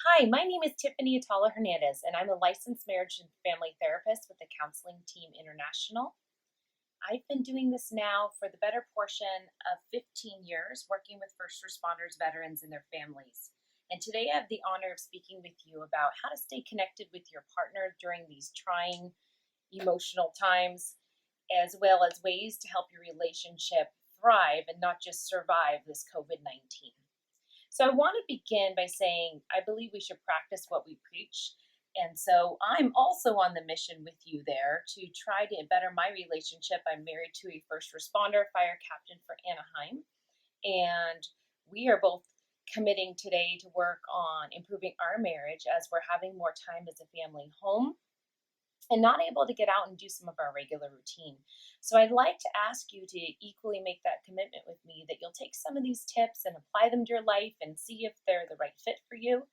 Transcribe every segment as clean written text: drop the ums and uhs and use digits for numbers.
Hi, my name is Tiffany Atalla Hernandez, and I'm a licensed marriage and family therapist with the Counseling Team International. I've been doing this now for the better portion of 15 years, working with first responders, veterans, and their families. And today I have the honor of speaking with you about how to stay connected with your partner during these trying emotional times, as well as ways to help your relationship thrive and not just survive this COVID 19. So I want to begin by saying I believe we should practice what we preach. And so I'm also on the mission with you there to try to better my relationship. I'm married to a first responder, fire captain for Anaheim, and we are both committing today to work on improving our marriage as we're having more time as a family home and not able to get out and do some of our regular routine. So I'd like to ask you to equally make that commitment with me that you'll take some of these tips and apply them to your life and see if they're the right fit for you,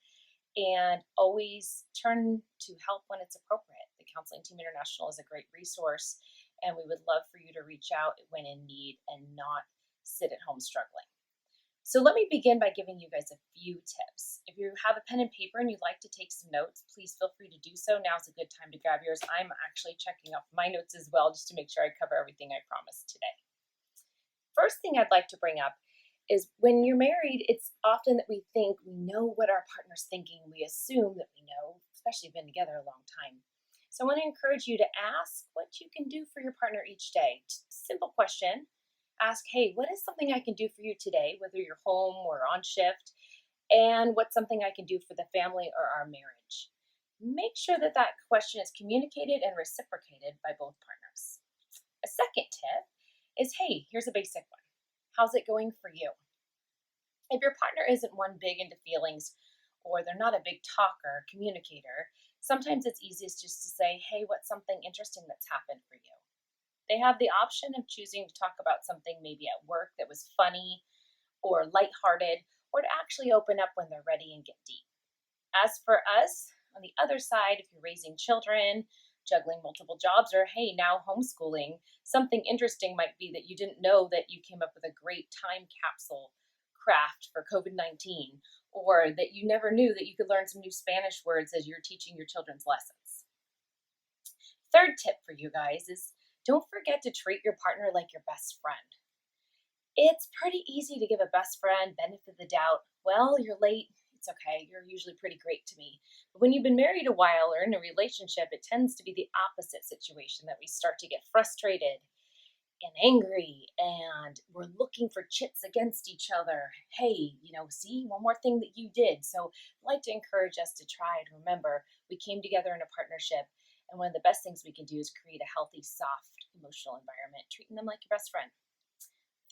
and always turn to help when it's appropriate. The Counseling Team International is a great resource, and we would love for you to reach out when in need and not sit at home struggling. So let me begin by giving you guys a few tips. If you have a pen and paper and you'd like to take some notes, please feel free to do so. Now's a good time to grab yours. I'm actually checking off my notes as well just to make sure I cover everything I promised today. First thing I'd like to bring up is when you're married, it's often that we think we know what our partner's thinking. We assume that we know, especially been together a long time. So I want to encourage you to ask what you can do for your partner each day. Simple question. Ask, hey, what is something I can do for you today, whether you're home or on shift, and what's something I can do for the family or our marriage? Make sure that that question is communicated and reciprocated by both partners. A second tip is, hey, here's a basic one. How's it going for you? If your partner isn't one big into feelings or they're not a big talker, communicator, sometimes it's easiest just to say, hey, what's something interesting that's happened for you? They have the option of choosing to talk about something maybe at work that was funny or lighthearted, or to actually open up when they're ready and get deep. As for us, on the other side, if you're raising children, juggling multiple jobs, or hey, now homeschooling, something interesting might be that you didn't know that you came up with a great time capsule craft for COVID 19, or that you never knew that you could learn some new Spanish words as you're teaching your children's lessons. Third tip for you guys is don't forget to treat your partner like your best friend. It's pretty easy to give a best friend benefit of the doubt. Well, you're late. It's okay. You're usually pretty great to me. But when you've been married a while or in a relationship, it tends to be the opposite situation that we start to get frustrated and angry and we're looking for chits against each other. Hey, see, one more thing that you did. So I'd like to encourage us to try to remember we came together in a partnership, and one of the best things we can do is create a healthy, soft, emotional environment, treating them like your best friend.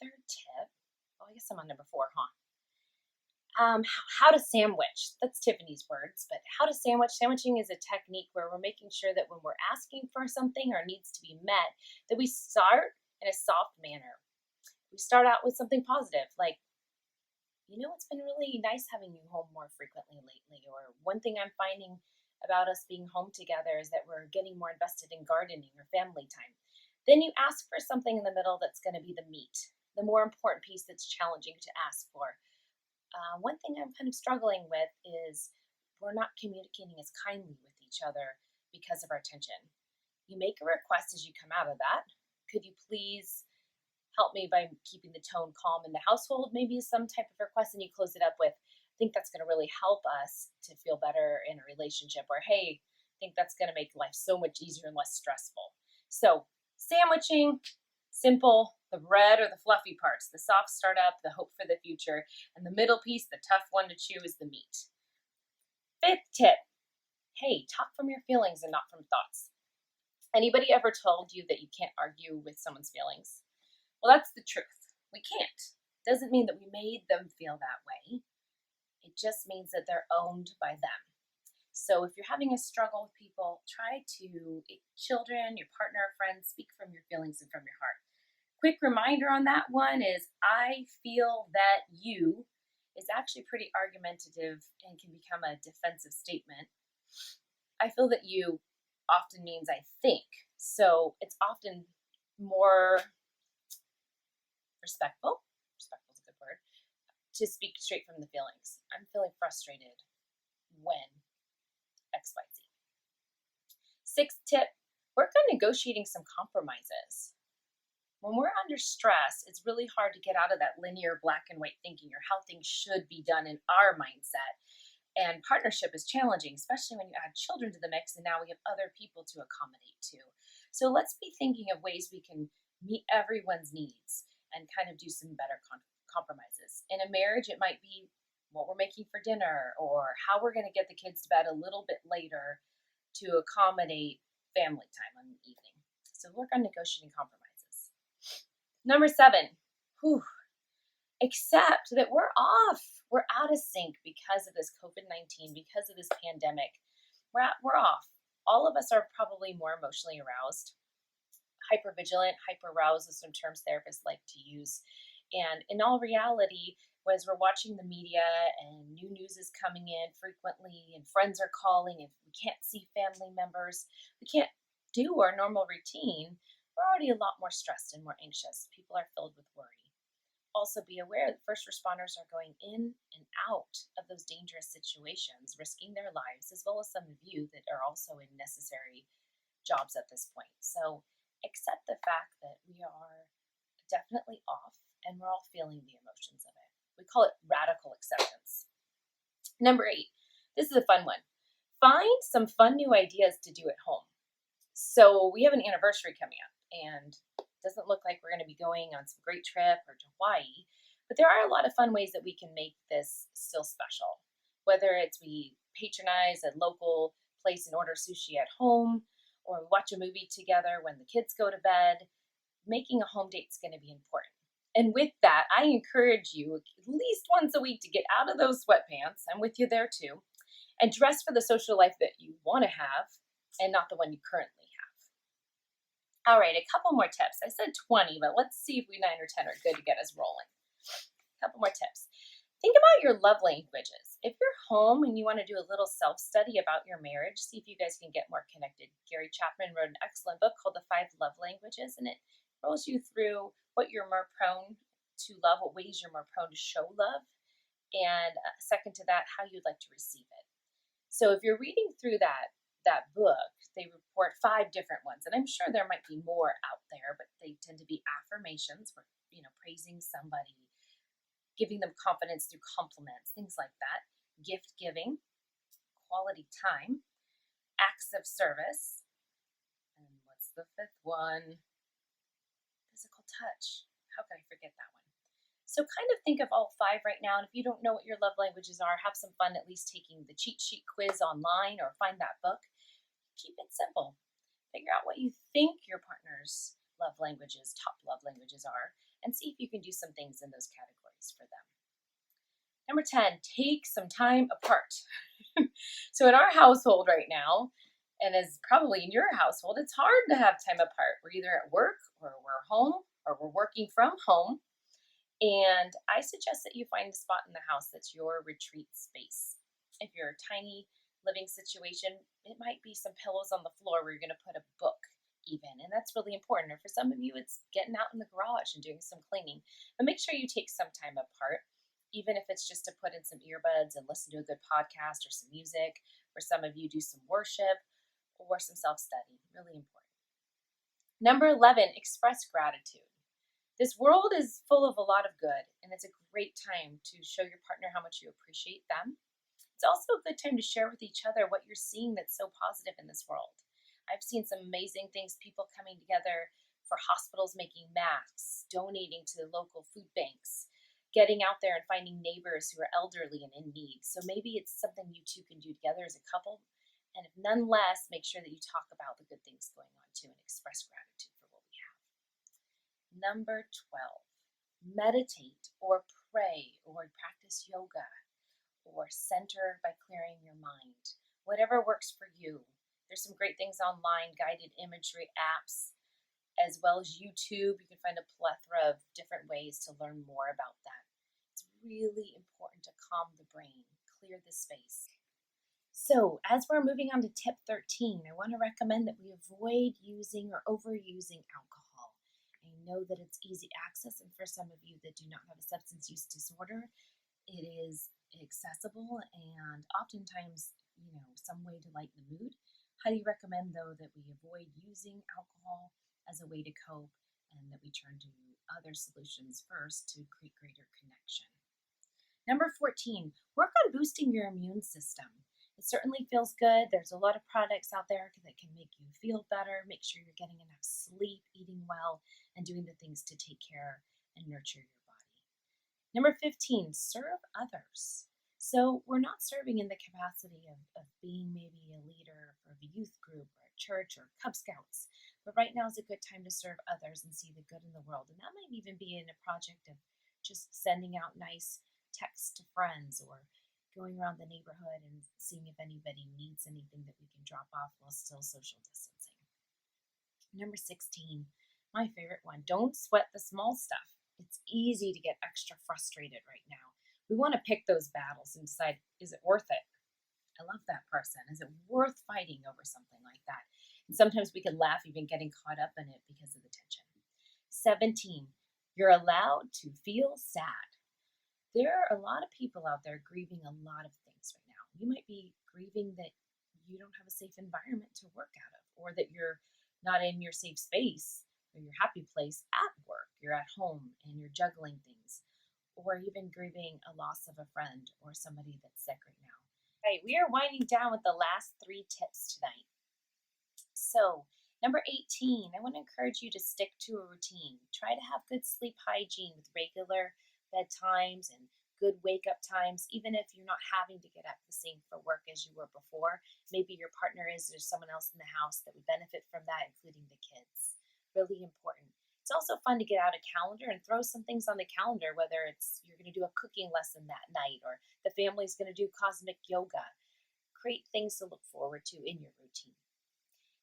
Third tip, I guess I'm on number 4, huh? How to sandwich. That's Tiffany's words, but how to sandwich. Sandwiching is a technique where we're making sure that when we're asking for something or needs to be met, that we start in a soft manner. We start out with something positive, like, it's been really nice having you home more frequently lately. Or one thing I'm finding about us being home together is that we're getting more invested in gardening or family time. Then you ask for something in the middle that's going to be the meat, the more important piece that's challenging to ask for. One thing I'm kind of struggling with is we're not communicating as kindly with each other because of our tension. You make a request as you come out of that. Could you please help me by keeping the tone calm in the household? Maybe some type of request, and you close it up with, I think that's going to really help us to feel better in a relationship. Or, hey, I think that's going to make life so much easier and less stressful. So sandwiching, simple, the bread or the fluffy parts, the soft startup, the hope for the future, and the middle piece, the tough one to chew, is the meat. Fifth tip, hey, talk from your feelings and not from thoughts. Anybody ever told you that you can't argue with someone's feelings? Well, that's the truth. We can't. Doesn't mean that we made them feel that way. It just means that they're owned by them. So if you're having a struggle with people, try to, children, your partner, friends, speak from your feelings and from your heart. Quick reminder on that one is I feel that you is actually pretty argumentative and can become a defensive statement. I feel that you often means I think. So it's often more respectful is a good word, to speak straight from the feelings. I'm feeling frustrated. when XYZ. Sixth tip, work on negotiating some compromises. When we're under stress, it's really hard to get out of that linear black and white thinking or how things should be done in our mindset. And partnership is challenging, especially when you add children to the mix and now we have other people to accommodate too. So let's be thinking of ways we can meet everyone's needs and kind of do some better compromises. In a marriage, it might be what we're making for dinner or how we're going to get the kids to bed a little bit later to accommodate family time in the evening. So work on negotiating compromises. Number 7, accept that we're off. We're out of sync because of this COVID-19, because of this pandemic. We're off. All of us are probably more emotionally aroused, hypervigilant, hyper-aroused is some terms therapists like to use. And in all reality, as we're watching the media and new news is coming in frequently and friends are calling and we can't see family members, we can't do our normal routine, we're already a lot more stressed and more anxious. People are filled with worry. Also be aware that first responders are going in and out of those dangerous situations, risking their lives, as well as some of you that are also in necessary jobs at this point. So accept the fact that we are definitely off and we're all feeling the emotions of it. We call it radical acceptance. Number 8, this is a fun one. Find some fun new ideas to do at home. So we have an anniversary coming up and it doesn't look like we're going to be going on some great trip or to Hawaii, but there are a lot of fun ways that we can make this still special. Whether it's we patronize a local place and order sushi at home, or we watch a movie together when the kids go to bed, making a home date is going to be important. And with that, I encourage you at least once a week to get out of those sweatpants, I'm with you there too, and dress for the social life that you want to have and not the one you currently have. All right, a couple more tips. I said 20, but let's see if we 9 or 10 are good to get us rolling. A couple more tips. Think about your love languages. If you're home and you want to do a little self-study about your marriage, see if you guys can get more connected. Gary Chapman wrote an excellent book called The 5 Love Languages, and it rolls you through what you're more prone to love, what ways you're more prone to show love, and second to that, how you'd like to receive it. So if you're reading through that book, they report 5 different ones, and I'm sure there might be more out there, but they tend to be affirmations, where praising somebody, giving them confidence through compliments, things like that, gift giving, quality time, acts of service, and what's the 5th one? Physical touch. How could I forget that one? So kind of think of all 5 right now, and if you don't know what your love languages are, have some fun at least taking the cheat sheet quiz online or find that book. Keep it simple. Figure out what you think your partner's top love languages are, and see if you can do some things in those categories for them. Number 10, take some time apart. So in our household right now, and as probably in your household, it's hard to have time apart. We're either at work or we're home or we're working from home. And I suggest that you find a spot in the house that's your retreat space. If you're a tiny living situation, it might be some pillows on the floor where you're going to put a book even, and that's really important. Or for some of you, it's getting out in the garage and doing some cleaning. But make sure you take some time apart, even if it's just to put in some earbuds and listen to a good podcast or some music. For some of you, do some worship or some self-study. Really important. Number 11, express gratitude. This world is full of a lot of good, and it's a great time to show your partner how much you appreciate them. It's also a good time to share with each other what you're seeing that's so positive in this world. I've seen some amazing things, people coming together for hospitals making masks, donating to local food banks, getting out there and finding neighbors who are elderly and in need. So maybe it's something you two can do together as a couple. And if none less, make sure that you talk about the good things going on too and express gratitude for what we have. Number 12, meditate or pray or practice yoga or center by clearing your mind. Whatever works for you. There's some great things online, guided imagery apps, as well as YouTube. You can find a plethora of different ways to learn more about that. It's really important to calm the brain, clear the space. So as we're moving on to tip 13, I want to recommend that we avoid using or overusing alcohol. I know that it's easy access, and for some of you that do not have a substance use disorder, it is accessible and oftentimes, some way to lighten the mood. Highly recommend, though, that we avoid using alcohol as a way to cope and that we turn to other solutions first to create greater connection. Number 14, work on boosting your immune system. It certainly feels good. There's a lot of products out there that can make you feel better. Make sure you're getting enough sleep, eating well, and doing the things to take care and nurture your body. Number 15, serve others. So we're not serving in the capacity of being maybe a leader for a youth group or a church or Cub Scouts, but right now is a good time to serve others and see the good in the world. And that might even be in a project of just sending out nice texts to friends or going around the neighborhood and seeing if anybody needs anything that we can drop off while still social distancing. Number 16, my favorite one, don't sweat the small stuff. It's easy to get extra frustrated right now. We want to pick those battles and decide, is it worth it? I love that person. Is it worth fighting over something like that? And sometimes we can laugh even getting caught up in it because of the tension. 17, you're allowed to feel sad. There are a lot of people out there grieving a lot of things right now. You might be grieving that you don't have a safe environment to work out of, or that you're not in your safe space or your happy place at work. You're at home and you're juggling things, or even grieving a loss of a friend or somebody that's sick right now. Right, we are winding down with the last 3 tips tonight. So, number 18, I want to encourage you to stick to a routine. Try to have good sleep hygiene with regular bedtimes and good wake up times, even if you're not having to get up the same for work as you were before. Maybe your partner is, there's someone else in the house that would benefit from that, including the kids. Really important. It's also fun to get out a calendar and throw some things on the calendar, whether it's you're going to do a cooking lesson that night or the family's going to do cosmic yoga. Create things to look forward to in your routine.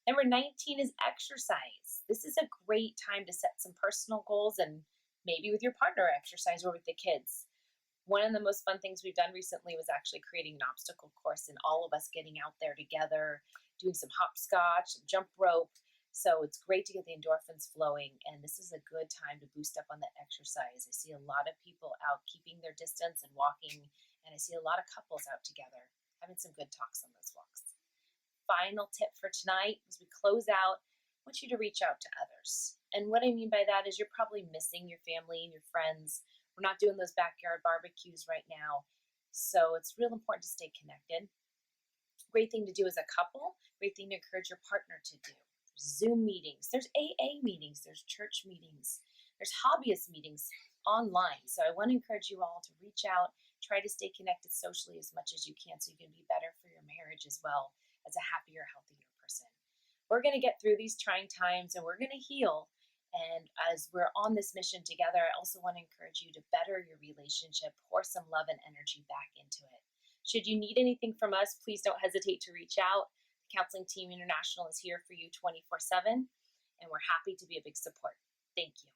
Number 19 is exercise. This is a great time to set some personal goals and maybe with your partner exercise or with the kids. One of the most fun things we've done recently was actually creating an obstacle course and all of us getting out there together, doing some hopscotch, some jump rope. So it's great to get the endorphins flowing, and this is a good time to boost up on that exercise. I see a lot of people out keeping their distance and walking, and I see a lot of couples out together having some good talks on those walks. Final tip for tonight, as we close out, I want you to reach out to others. And what I mean by that is you're probably missing your family and your friends. We're not doing those backyard barbecues right now, so it's real important to stay connected. Great thing to do as a couple, great thing to encourage your partner to do. Zoom meetings, there's AA meetings, there's church meetings, there's hobbyist meetings online. So I want to encourage you all to reach out, try to stay connected socially as much as you can so you can be better for your marriage as well as a happier, healthier person. We're going to get through these trying times and we're going to heal. And as we're on this mission together, I also want to encourage you to better your relationship, pour some love and energy back into it. Should you need anything from us, please don't hesitate to reach out. Counseling Team International is here for you 24/7, and we're happy to be a big support. Thank you.